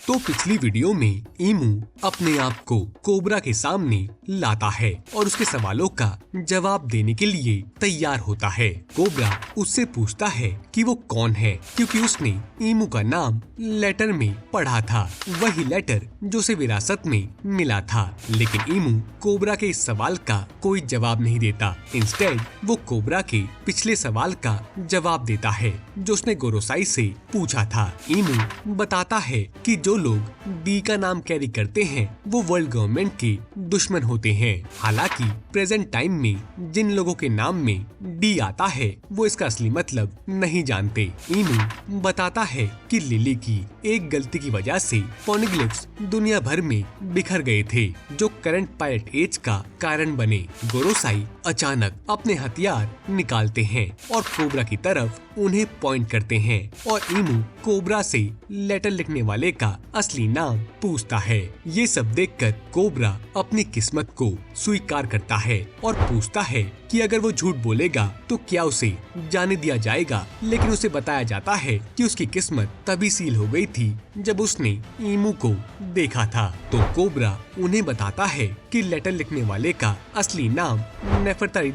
तो पिछली वीडियो में ईमू अपने आप को कोबरा के सामने लाता है और उसके सवालों का जवाब देने के लिए तैयार होता है। कोबरा उससे पूछता है कि वो कौन है, क्योंकि उसने ईमू का नाम लेटर में पढ़ा था, वही लेटर जो उसे विरासत में मिला था। लेकिन ईमू कोबरा के इस सवाल का कोई जवाब नहीं देता। इंस्टेड वो कोबरा के पिछले सवाल का जवाब देता है जो उसने गोरोसाई से पूछा था। ईमू बताता है कि जो लोग डी का नाम कैरी करते हैं वो वर्ल्ड गवर्नमेंट के दुश्मन होते हैं। हालांकि प्रेजेंट टाइम में जिन लोगों के नाम में डी आता है वो इसका असली मतलब नहीं जानते। ईमू बताता है कि लिली की एक गलती की वजह से पॉनिग्लिफ्स दुनिया भर में बिखर गए थे, जो करंट पायरेट एज का कारण बने। गोरोसाई अचानक अपने हथियार निकालते हैं और कोबरा की तरफ उन्हें पॉइंट करते हैं और ईमू कोबरा से लेटर लिखने वाले का असली नाम पूछता है। ये सब देखकर कोबरा अपनी किस्मत को स्वीकार करता है और पूछता है कि अगर वो झूठ बोलेगा तो क्या उसे जाने दिया जाएगा। लेकिन उसे बताया जाता है कि उसकी किस्मत तभी सील हो गई थी जब उसने ईमू को देखा था। तो कोबरा उन्हें बताता है कि लेटर लिखने वाले का असली नाम नेफरतारी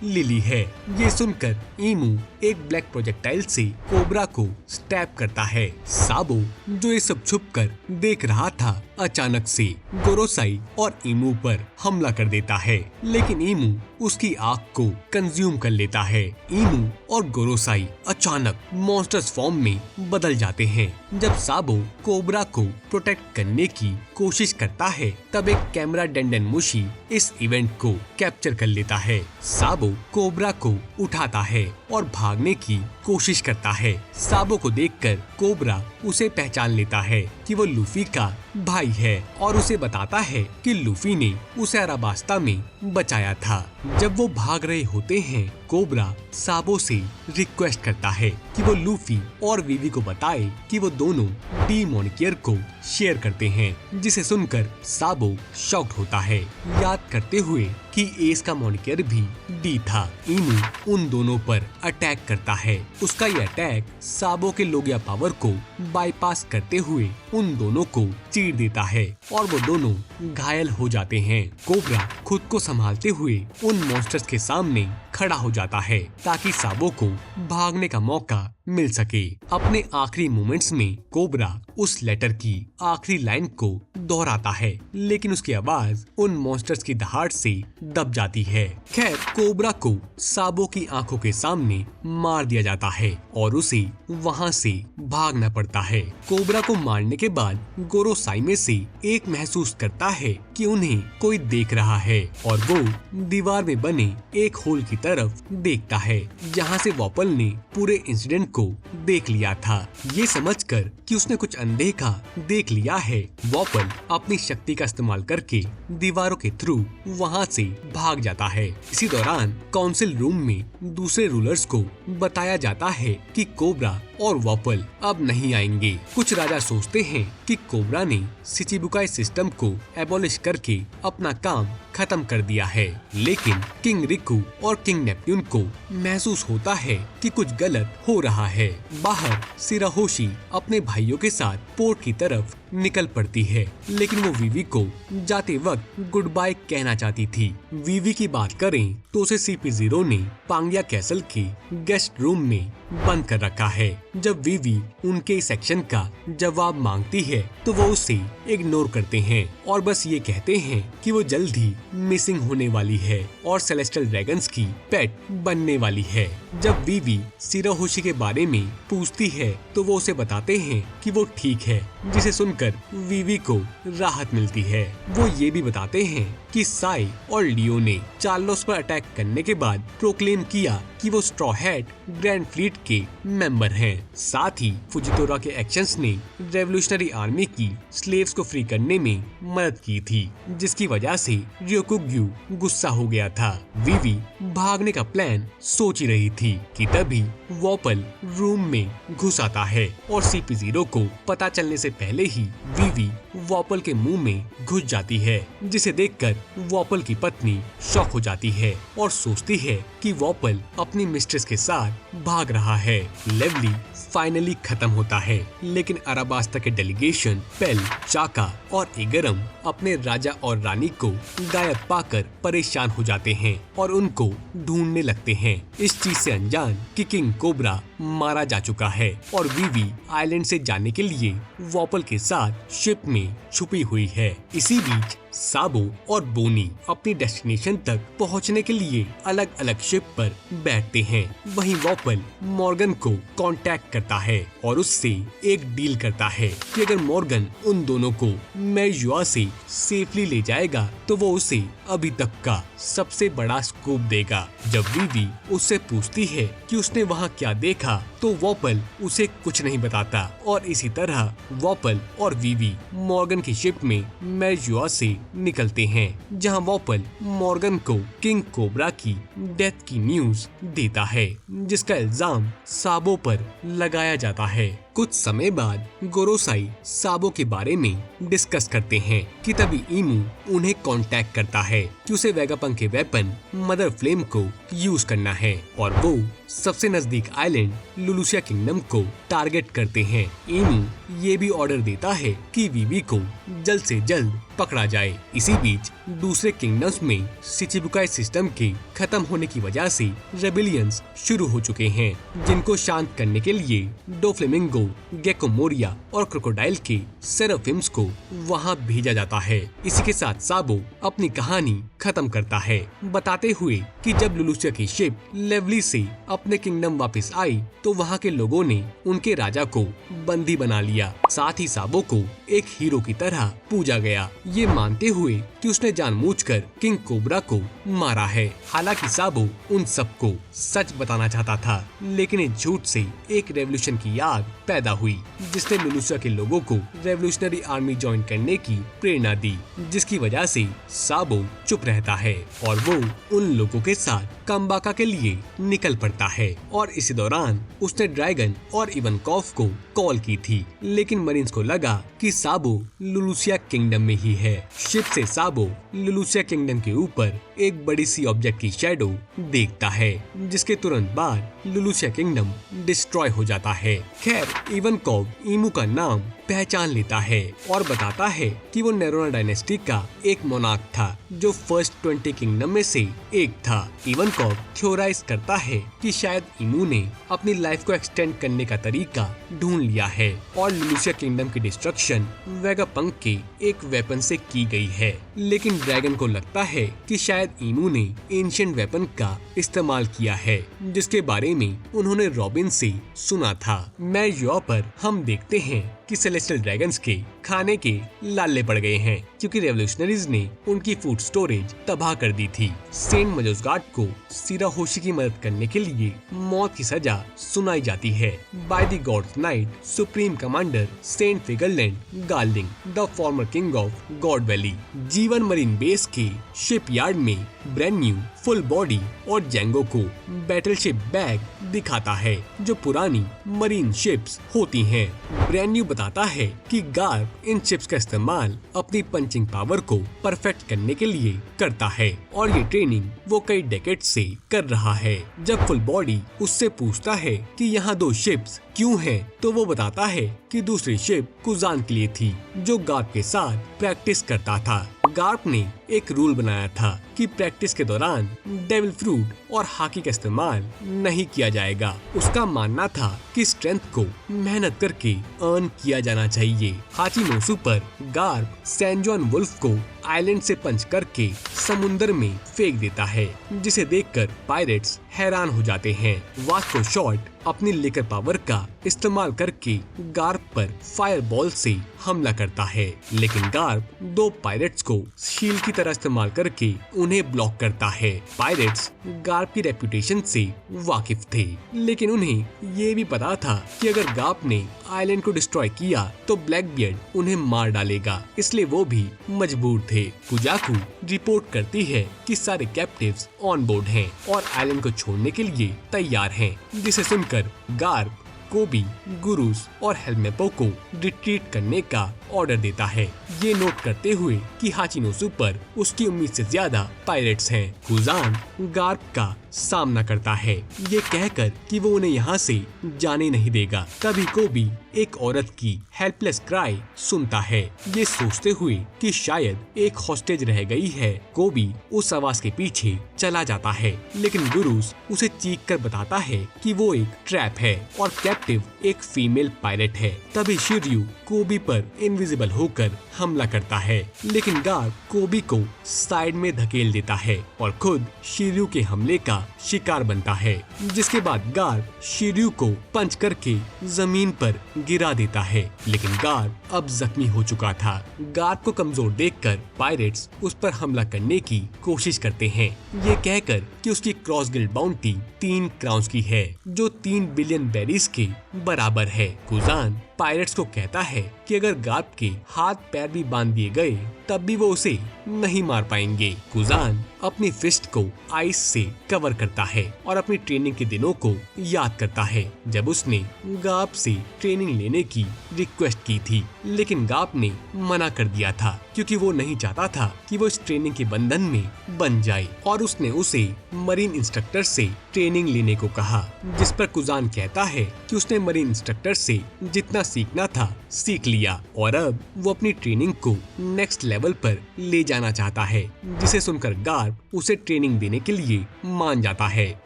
लिली है। ये सुनकर ईमू एक ब्लैक प्रोजेक्टाइल से कोबरा को स्टैब करता है। साबो जो ये सब छुपकर देख रहा था अचानक से गोरोसाई और ईमू पर हमला कर देता है, लेकिन ईमू उसकी आग को कंज्यूम कर लेता है। ईमू और गोरोसाई अचानक मॉन्स्टर्स फॉर्म में बदल जाते हैं। जब साबो कोबरा को प्रोटेक्ट करने की कोशिश करता है तब एक कैमरा डेंडेनमुशी इस इवेंट को कैप्चर कर लेता है। साबो कोबरा को उठाता है और भागने की कोशिश करता है। साबो को देखकर कोबरा उसे पहचान लेता है कि वो लूफी का भाई है और उसे बताता है कि लूफी ने उसे अराबास्ता में बचाया था। जब वो भाग रहे होते हैं, कोबरा साबो से रिक्वेस्ट करता है कि वो लूफी और वीवी को बताए कि वो दोनों डी मोनिकियर को शेयर करते हैं, जिसे सुनकर साबो शॉक्ड होता है, याद करते हुए कि एस का मोनिकियर भी डी था। ईमू उन दोनों पर अटैक करता है। उसका यह अटैक साबो के लोगिया पावर को बाईपास करते हुए उन दोनों को चीर देता है और वो दोनों घायल हो जाते हैं। कोबरा खुद को संभालते हुए उन मॉन्स्टर्स के सामने खड़ा हो जाता है ताकि साबो को भागने का मौका मिल सके। अपने आखिरी मोमेंट्स में कोबरा उस लेटर की आखिरी लाइन को दोहराता है, लेकिन उसकी आवाज उन मॉन्स्टर्स की दहाड़ से दब जाती है। खैर, कोबरा को साबो की आंखों के सामने मार दिया जाता है और उसे वहां से भागना पड़ता है। कोबरा को मारने के बाद गोरोसाई में से एक महसूस करता है कि उन्हें कोई देख रहा है और वो दीवार में बने एक होल की तरफ देखता है जहां से वॉपल ने पूरे इंसिडेंट को देख लिया था। ये समझकर कि उसने कुछ अनदेखा देख लिया है, वॉपल अपनी शक्ति का इस्तेमाल करके दीवारों के थ्रू वहां से भाग जाता है। इसी दौरान काउंसिल रूम में दूसरे रूलर्स को बताया जाता है कि कोबरा और वॉपल अब नहीं आएंगे। कुछ राजा सोचते हैं कि कोबरा ने शिचिबुकाई सिस्टम को एबॉलिश करके अपना काम खत्म कर दिया है, लेकिन किंग रिकू और किंग नेपट्यून को महसूस होता है कि कुछ गलत हो रहा है। बाहर सिराहोशी अपने भाइयों के साथ पोर्ट की तरफ निकल पड़ती है, लेकिन वो वीवी को जाते वक्त गुड बाय कहना चाहती थी। वीवी की बात करें तो उसे CP0 ने पांग्या कैसल के गेस्ट रूम में बंद कर रखा है। जब वीवी उनके सेक्शन का जवाब मांगती है तो वो उसे इग्नोर करते हैं और बस ये कहते हैं कि वो जल्द ही मिसिंग होने वाली है और सेलेस्टियल ड्रैगन्स की पेट बनने वाली है। जब वीवी सिराहोशी के बारे में पूछती है तो वो उसे बताते हैं कि वो ठीक है, जिसे सुनकर वीवी को राहत मिलती है। वो ये भी बताते हैं कि साई और लियो ने चार्लोस पर अटैक करने के बाद प्रोक्लेम किया कि वो स्ट्रॉ हैट ग्रैंड फ्लीट के मेंबर हैं। साथ ही फुजितोरा के एक्शंस ने रेवोल्यूशनरी आर्मी की स्लेव्स को फ्री करने में मदद की थी, जिसकी वजह से रियोकुग्यू गुस्सा हो गया था। वीवी भागने का प्लान सोच ही रही थी कि तभी वॉपल रूम में घुस आता है और CP0 को पता चलने से पहले ही वीवी वॉपल के मुंह में घुस जाती है, जिसे देखकर वॉपल की पत्नी शॉक हो जाती है और सोचती है कि वॉपल अपनी मिस्ट्रेस के साथ भाग रहा है। लेवली फाइनली खत्म होता है, लेकिन अराबास्ता के डेलीगेशन पेल, चाका और एगरम अपने राजा और रानी को गायब पाकर परेशान हो जाते हैं और उनको ढूंढने लगते हैं, इस चीज से अनजान कि किंग कोबरा मारा जा चुका है और वीवी आइलैंड से जाने के लिए वॉपल के साथ शिप में छुपी हुई है। इसी बीच साबो और बोनी अपनी डेस्टिनेशन तक पहुंचने के लिए अलग अलग शिप पर बैठते हैं। वहीं वॉपल मॉर्गन को कांटेक्ट करता है और उससे एक डील करता है कि अगर मॉर्गन उन दोनों को मैजुआ से सेफली ले जाएगा तो वो उसे अभी तक का सबसे बड़ा स्कूप देगा। जब वीवी उससे पूछती है कि उसने वहाँ क्या देखा तो वॉपल उसे कुछ नहीं बताता और इसी तरह वॉपल और वीवी मॉर्गन की शिप में मैजुआ से निकलते हैं, जहां वॉपल मॉर्गन को किंग कोबरा की डेथ की न्यूज देता है, जिसका इल्जाम साबो पर लगाया जाता है। कुछ समय बाद गोरोसाई साबो के बारे में डिस्कस करते हैं कि तभी ईमू उन्हें कांटेक्ट करता है कि उसे वेगापंक के वेपन मदर फ्लेम को यूज करना है और वो सबसे नजदीक आइलैंड लुलुशिया किंगडम को टारगेट करते हैं। ईमू ये भी ऑर्डर देता है कि वीवी को जल्द से जल्द पकड़ा जाए। इसी बीच दूसरे किंगडम्स में शिचिबुकाई सिस्टम के खत्म होने की वजह से रेबिलियंस शुरू हो चुके हैं, जिनको शांत करने के लिए डोफ्लेमिंगो, गेको मोरिया और क्रोकोडाइल के सेराफिम्स को वहां भेजा जाता है। इसी के साथ साबो अपनी कहानी खत्म करता है, बताते हुए कि जब लुलुशिया की शिप लेवली से अपने किंगडम वापस आई तो वहां के लोगों ने उनके राजा को बंदी बना लिया। साथ ही साबो को एक हीरो की तरह पूजा गया, ये मानते हुए कि उसने जानबूझकर किंग कोबरा को मारा है। हालांकि साबो उन सबको सच बताना चाहता था, लेकिन इस झूठ से एक रेवोल्यूशन की आग पैदा हुई, जिसने लुलुशिया के लोगों को रेवोल्यूशनरी आर्मी ज्वाइन करने की प्रेरणा दी, जिसकी वजह से साबो चुप रहता है और वो उन लोगों के साथ कम्बाका के लिए निकल पड़ता है। और इसी दौरान उसने ड्रैगन और इवनकॉफ को कॉल की थी, लेकिन मरीन्स को लगा कि साबो लुलुशिया किंगडम में ही है। शिप से साबो लुलुशिया किंगडम के ऊपर एक बड़ी सी ऑब्जेक्ट की शैडो देखता है, जिसके तुरंत बाद लुलुशिया किंगडम डिस्ट्रॉय हो जाता है। खैर इवनकॉफ ईमू का नाम पहचान लेता है और बताता है कि वो नेरोना डायनेस्टी का एक मोनार्क था जो फर्स्ट 20 किंगडम में से एक था। इवनकॉफ थ्योराइज करता है कि शायद ईमू ने अपनी लाइफ को एक्सटेंड करने का तरीका ढूंढ लिया है और लुलुशिया किंगडम की डिस्ट्रक्शन वेगापंक के एक वेपन से की गई है। लेकिन ड्रैगन को लगता है कि शायद ईमू ने एंशिएंट वेपन का इस्तेमाल किया है, जिसके बारे में उन्होंने रॉबिन से सुना था। मैजुआ पर हम देखते हैं कि सेलेस्टियल ड्रैगन्स के खाने के लाले पड़ गए हैं, क्योंकि रेवोल्यूशनरीज ने उनकी फूड स्टोरेज तबाह कर दी थी। सेंट मजोसगार्ड को सिराहोशी की मदद करने के लिए मौत की सजा सुनाई जाती है by the God's knight supreme commander saint Figarland Garling, the former king of God Valley. जीवन मरीन बेस के शिपयार्ड में ब्रांड न्यू फुल बॉडी और जेंगो को बैटलशिप बैग दिखाता है, जो पुरानी मरीन शिप्स होती हैं। ब्रांड न्यू बताता है कि गार्प इन चिप्स का इस्तेमाल अपनी पंचिंग पावर को परफेक्ट करने के लिए करता है और ये ट्रेनिंग वो कई डेकेड से कर रहा है। जब फुल बॉडी उससे पूछता है कि यहाँ 2 शिप्स क्यों हैं, तो वो बताता है कि दूसरी शिप कुजान के लिए थी, जो गार्प के साथ प्रैक्टिस करता था। गार्प ने एक रूल बनाया था कि प्रैक्टिस के दौरान डेविल फ्रूट और हाकी का इस्तेमाल नहीं किया जाएगा। उसका मानना था कि स्ट्रेंथ को मेहनत करके अर्न किया जाना चाहिए। हाचिनोसु पर गार्प सैन जॉन वुल्फ को आइलैंड से पंच करके समुंदर में फेंक देता है, जिसे देखकर पायरेट्स हैरान हो जाते हैं। वास्को शॉट अपनी लेकर पावर का इस्तेमाल करके गार्प पर फायर बॉल से हमला करता है, लेकिन गार्प 2 पायरेट्स को शील्ड की तरह इस्तेमाल करके उन्हें ब्लॉक करता है। पायरेट्स गार्प की रेपुटेशन से वाकिफ थे, लेकिन उन्हें ये भी पता था कि अगर गार्प ने आइलैंड को डिस्ट्रॉय किया तो ब्लैकबियर्ड उन्हें मार डालेगा, इसलिए वो भी मजबूर थे। कुजाकू रिपोर्ट करती है कि सारे कैप्टिव्स ऑन बोर्ड हैं और आइलैंड को छोड़ने के लिए तैयार हैं, जिसे सुनकर गार्प कोबी, गुरुस और हेलमेपो को रिट्रीट करने का ऑर्डर देता है, ये नोट करते हुए कि हाचिनोसु पर उसकी उम्मीद से ज्यादा पायरेट्स हैं। कुजान गार्प का सामना करता है, ये कहकर कि वो उन्हें यहाँ से जाने नहीं देगा। तभी कोबी एक औरत की हेल्पलेस क्राई सुनता है, ये सोचते हुए कि शायद एक हॉस्टेज रह गई है। कोबी उस आवाज के पीछे चला जाता है, लेकिन गुरुस उसे चीख कर बताता है कि वो एक ट्रैप है और कैप्टिव एक फीमेल पायरेट है। तभी शिर्यू कोबी पर इनविजिबल होकर हमला करता है, लेकिन गार्प कोबी को साइड में धकेल देता है और खुद शिर्यू के हमले का शिकार बनता है, जिसके बाद गार्प शिर्यू को पंच करके जमीन पर गिरा देता है। लेकिन गार्प अब जख्मी हो चुका था। गार्प को कमजोर देखकर पायरेट्स उस पर हमला करने की कोशिश करते हैं, ये कहकर कि उसकी क्रॉस गिल्ड बाउंटी 3 क्राउन्स की है, जो 3 बिलियन बेरीज के बराबर है। कुजान पायरेट्स को कहता है कि अगर गार्प के हाथ पैर भी बांध दिए गए तब भी वो उसे नहीं मार पाएंगे। कुजान अपनी फिस्ट को आइस से कवर करता है और अपनी ट्रेनिंग के दिनों को याद करता है, जब उसने गार्प से ट्रेनिंग लेने की रिक्वेस्ट की थी, लेकिन गार्प ने मना कर दिया था क्योंकि वो नहीं चाहता था कि वो इस ट्रेनिंग के बंधन में बन जाए, और उसने उसे मरीन इंस्ट्रक्टर से ट्रेनिंग लेने को कहा, जिस पर कुजान कहता है कि उसने मरीन इंस्ट्रक्टर से जितना सीखना था सीख लिया और अब वो अपनी ट्रेनिंग को नेक्स्ट लेवल पर ले जाना चाहता है, जिसे सुनकर गार्प उसे ट्रेनिंग देने के लिए मान जाता है।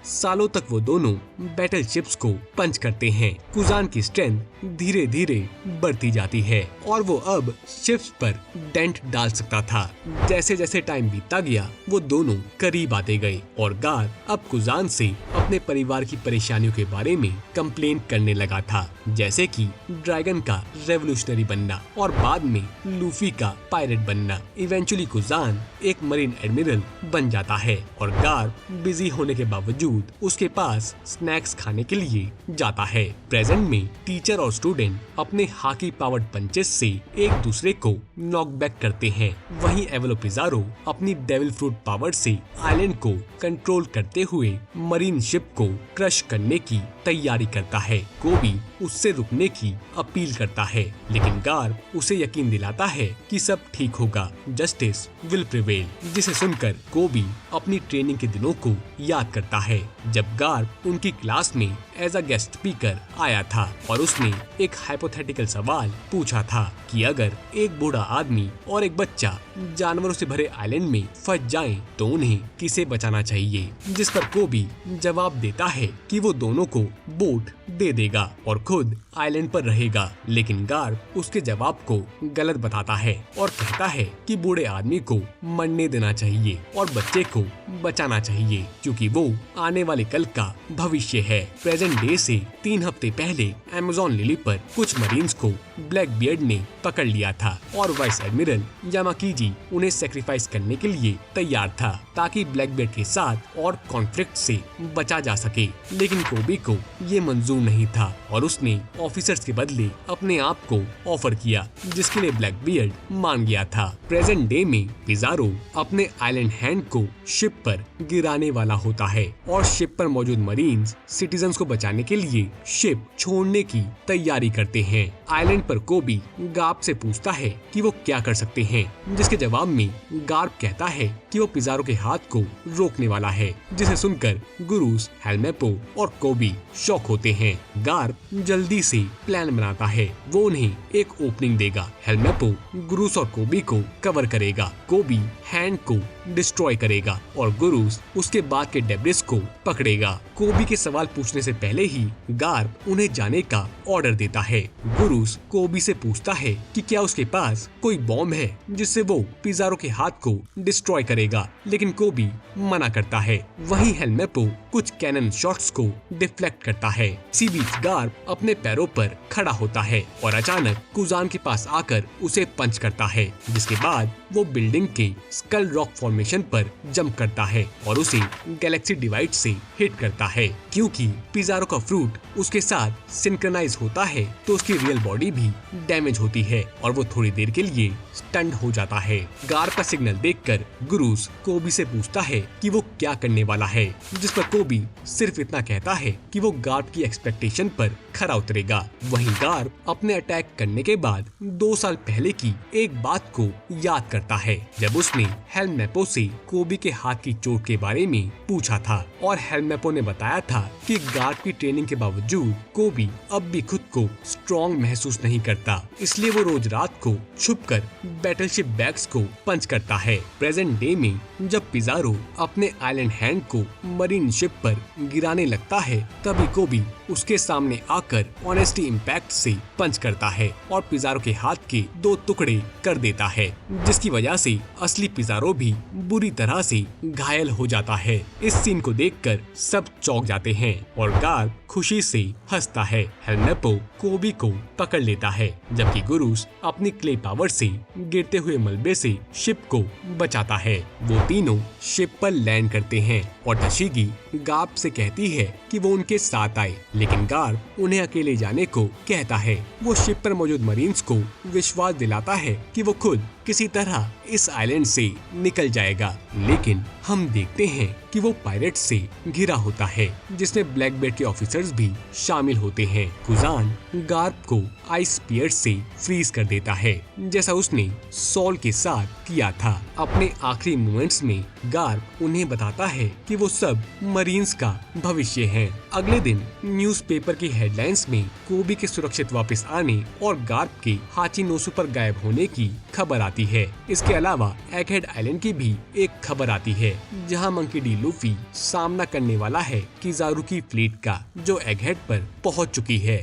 सालों तक वो दोनों बैटल शिप्स को पंच करते हैं। कुजान की स्ट्रेंथ धीरे धीरे बढ़ती जाती है और वो अब शिप्स पर डेंट डाल सकता था। जैसे जैसे टाइम बीतता गया वो दोनों करीब आते गए और गार्प अब कुजान से अपने परिवार की परेशानियों के बारे में कंप्लेन करने लगा था, जैसे कि ड्रैगन का रेवोल्यूशनरी बनना और बाद में लूफी का पायरेट बनना। इवेंचुअली कुजान एक मरीन एडमिरल बन जाता है और गार्प बिजी होने के बावजूद उसके पास स्नैक्स खाने के लिए जाता है। प्रेजेंट में टीचर और स्टूडेंट अपने हाकी पावर्ड पंचेस से एक दूसरे को नॉक बैक करते हैं। वहीं एवलो पिजारो अपनी डेविल फ्रूट पावर से आइलैंड को कंट्रोल करते हुए मरीन शिप को क्रश करने की तैयारी करता है। कोबी उससे रुकने की अपील करता है, लेकिन गार्प उसे यकीन दिलाता है कि सब ठीक होगा, जस्टिस विल प्रिवेल, जिसे सुनकर कोबी अपनी ट्रेनिंग के दिनों को याद करता है, जब गार्प उनकी क्लास में एज अ गेस्ट स्पीकर आया था और उसने एक हाइपोथेटिकल सवाल पूछा था कि अगर एक बूढ़ा आदमी और एक बच्चा जानवरों से भरे आइलैंड में फंस जाएं तो उन्हें किसे बचाना चाहिए, जिस पर कोबी जवाब देता है कि वो दोनों को बोट दे देगा और खुद आइलैंड पर रहेगा। लेकिन गार्प उसके जवाब को गलत बताता है और कहता है कि बूढ़े आदमी को मरने देना चाहिए और बच्चे को बचाना चाहिए, क्योंकि वो आने वाले कल का भविष्य है। प्रेजेंट डे से 3 हफ्ते पहले अमेज़न लिली पर कुछ मरीन्स को ब्लैक बियर्ड ने पकड़ लिया था और वाइस एडमिरल यामाकीजी उन्हें सेक्रीफाइस करने के लिए तैयार था ताकि ब्लैक बियर्ड के साथ और कॉन्फ्लिक्ट से बचा जा सके। लेकिन कोबी को ये मंजूर नहीं था और उसने ऑफिसर्स के बदले अपने आप को ऑफर किया, जिसके लिए ब्लैक बियर्ड मान गया था। प्रेजेंट डे में पिजारो अपने आइलैंड हैंड को शिप पर गिराने वाला होता है और शिप पर मौजूद मरीन्स सिटीजन्स को बचाने के लिए शिप छोड़ने की तैयारी करते हैं। आइलैंड पर कोबी गार्प से पूछता है कि वो क्या कर सकते हैं, जिसके जवाब में गार्प कहता है कि वो पिजारो के हाथ को रोकने वाला है, जिसे सुनकर गुरुस, हेलमेपो और कोबी शॉक होते हैं। गार्प जल्दी से प्लान बनाता है, वो उन्हें एक ओपनिंग देगा। हेलमेपो गुरुस और कोबी को कवर करेगा, कोबी हैंड को डिस्ट्रॉय करेगा और गुरुस उसके बाद के डेब्रिस को पकड़ेगा। कोबी के सवाल पूछने से पहले ही गार्प उन्हें जाने का ऑर्डर देता है। गुरुस कोबी से पूछता है कि क्या उसके पास कोई बॉम्ब है जिससे वो पिजारो के हाथ को डिस्ट्रॉय करेगा, लेकिन कोबी मना करता है। वहीं हेलमेपो कुछ कैनन शॉट्स को डिफ्लेक्ट करता है। इसी बीच गार्प अपने पैरों पर खड़ा होता है और अचानक कुजान के पास आकर उसे पंच करता है, जिसके बाद वो बिल्डिंग के स्कल रॉक फॉर्मेशन पर जंप करता है और उसे गैलेक्सी डिवाइड से हिट करता है। क्योंकि पिज़ारो का फ्रूट उसके साथ सिंक्रोनाइज होता है तो उसकी रियल बॉडी भी डैमेज होती है और वो थोड़ी देर के लिए स्टंट हो जाता है। गार्प का सिग्नल देखकर गुरूस कोबी से पूछता है कि वो क्या करने वाला है, जिस पर कोबी सिर्फ इतना कहता है कि वो गार्प की एक्सपेक्टेशन पर खरा उतरेगा। वहीं गार्प अपने अटैक करने के बाद 2 साल पहले की एक बात को याद करता है, जब उसने हेलमैपो से कोबी के हाथ की चोट के बारे में पूछा था और हेलमैपो ने बताया था कि गार्प की ट्रेनिंग के बावजूद कोबी अब भी खुद को स्ट्रॉन्ग महसूस नहीं करता, इसलिए वो रोज रात को छुपकर बैटलशिप बैग्स को पंच करता है। प्रेजेंट डे में जब पिज़ारो अपने आइलैंड हैंड को मरीन शिप पर गिराने लगता है, तभी कोबी उसके सामने आकर ऑनेस्टी इम्पैक्ट से पंच करता है और पिज़ारो के हाथ के 2 टुकड़े कर देता है, जिसकी वजह से असली पिज़ारो भी बुरी तरह से घायल हो जाता है। इस सीन को देखकर सब चौंक जाते हैं और गार्प खुशी से हंसता है। हेलमैपो कोबी को पकड़ लेता है, जबकि गुरूस अपनी क्ले पावर से गिरते हुए मलबे से शिप को बचाता है। वो तीनों शिप पर लैंड करते हैं और तशीगी गार्प से कहती है कि वो उनके साथ आए, लेकिन गार्प उन्हें अकेले जाने को कहता है। वो शिप पर मौजूद मरीन्स को विश्वास दिलाता है कि वो खुद किसी तरह इस आइलैंड से निकल जाएगा, लेकिन हम देखते हैं कि वो पायरेट से घिरा होता है, जिसमें ब्लैक बेल्ट के ऑफिसर्स भी शामिल होते हैं। कुजान गार्प को आइस स्पीयर से फ्रीज कर देता है, जैसा उसने सॉल के साथ किया था। अपने आखिरी मोमेंट्स में गार्प उन्हें बताता है कि वो सब मरीन्स का भविष्य है। अगले दिन न्यूज़पेपर की हेडलाइंस में कोबी के सुरक्षित वापस आने और गार्प के हाचिनोसु पर गायब होने की खबर आती है। इसके अलावा एगहेड आइलैंड की भी एक खबर आती है, जहां मंकी डी लूफी सामना करने वाला है किज़ारू की फ्लीट का, जो एगहेड पर पहुंच चुकी है।